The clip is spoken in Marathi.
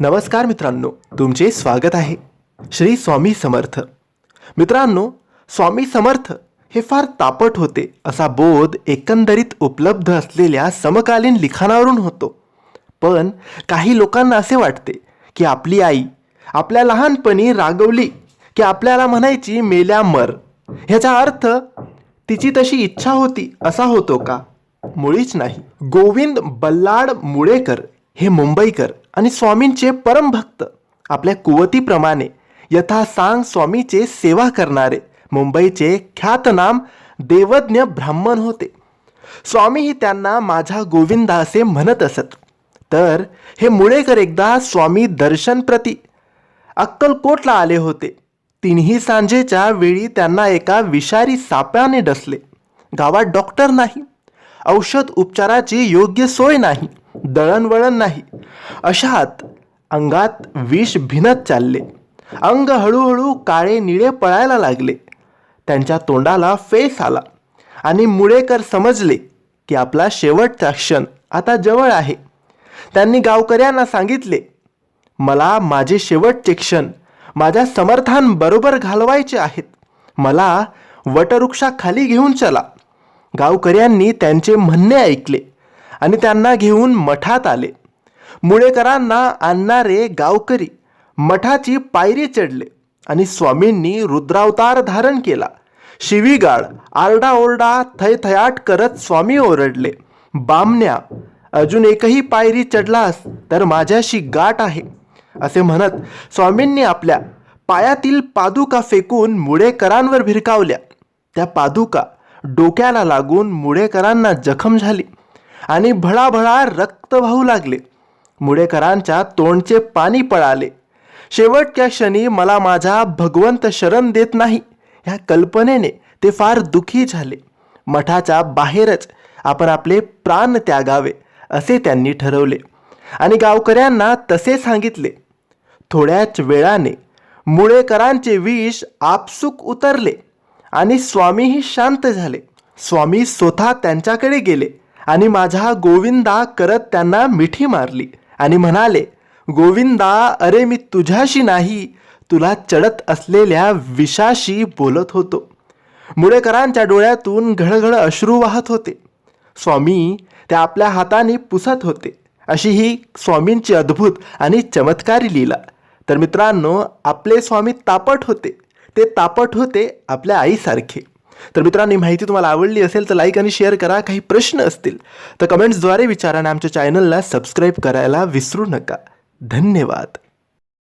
नमस्कार मित्रांनो, तुमचे स्वागत आहे श्री स्वामी समर्थ. मित्रांनो, स्वामी समर्थ हे फार तापट होते असा बोध एकंदरीत उपलब्ध असलेल्या समकालीन लिखाणावरून होतो. पण काही लोकांना असे वाटते की आपली आई आपल्या लहानपणी रागवली की आपल्याला म्हणायची मेल्या मर. ह्याचा अर्थ तिची तशी इच्छा होती असा होतो का? मुळीच नाही. गोविंद बल्लाळ मुळेकर हे मुंबईकर आणि स्वामींचे परमभक्त, आपल्या कुवतीप्रमाणे यथासांग स्वामीचे सेवा करणारे मुंबईचे ख्यातनाम देवज्ञ ब्राह्मण होते. स्वामीही त्यांना माझा गोविंदा असे म्हणत असत. तर हे मुळेकर एकदा स्वामी दर्शन प्रती अक्कलकोटला आले होते. तिन्ही सांजेच्या वेळी त्यांना एका विषारी सापाने डसले. गावात डॉक्टर नाही, औषध उपचाराची योग्य सोय नाही, दळणवळण नाही. अशात अंगात विष भिनत चालले. अंग हळूहळू काळे निळे पळायला लागले. त्यांच्या तोंडाला फेस आला आणि मुळेकर समजले की आपला शेवटचा क्षण आता जवळ आहे. त्यांनी गावकऱ्यांना सांगितले, मला माझे शेवटचे क्षण माझ्या समर्थांबरोबर घालवायचे आहेत. मला वटवृक्षाखाली घेऊन चला. गावकऱ्यांनी त्यांचे म्हणणे ऐकले आणि त्यांना घेऊन मठात आले. मुळेकरांना आणणारे गावकरी मठाची पायरी चढले आणि स्वामींनी रुद्रावतार धारण केला. शिवीगाळ, आरडाओरडा, थयथयाट करत स्वामी ओरडले, बामण्या, अजून एकही पायरी चढलास तर माझ्याशी गाठ आहे असे म्हणत स्वामींनी आपल्या पायातील पादुका फेकून मुळेकरांवर भिरकावल्या. त्या पादुका डोक्याला लागून मुळेकरांना जखम झाली आणि भळाभळा रक्त वाहू लागले. मुळेकरांच्या तोंडचे पाणी पळाले. शेवटच्या क्षणी मला माझा भगवंत शरण देत नाही ह्या कल्पनेने ते फार दुःखी झाले. मठाच्या बाहेरच आपण आपले प्राण त्यागावे असे त्यांनी ठरवले आणि गावकऱ्यांना तसे सांगितले. थोड्याच वेळाने मुळेकरांचे विष आपसूक उतरले आणि स्वामीही शांत झाले. स्वामी स्वतः त्यांच्याकडे गेले आणि माझा गोविंदा करत त्यांना मिठी मारली आणि म्हणाले, गोविंदा, अरे मी तुझ्याशी नाही, तुला चढत असलेल्या विषाशी बोलत होतो. मुळेकरांच्या डोळ्यातून घळघळ अश्रू वाहत होते. स्वामी त्या आपल्या हाताने पुसत होते. अशी ही स्वामींची अद्भुत आणि चमत्कारी लीला. तर मित्रांनो, आपले स्वामी तापट होते. ते तापट होते आपल्या आईसारखे. तर मित्रांनो, ही माहिती तुम्हाला आवडली असेल तर लाईक आणि शेअर करा. काही प्रश्न असतील तर कमेंट्सद्वारे विचारा आणि आमच्या चॅनलला सबस्क्राईब करायला विसरू नका. धन्यवाद.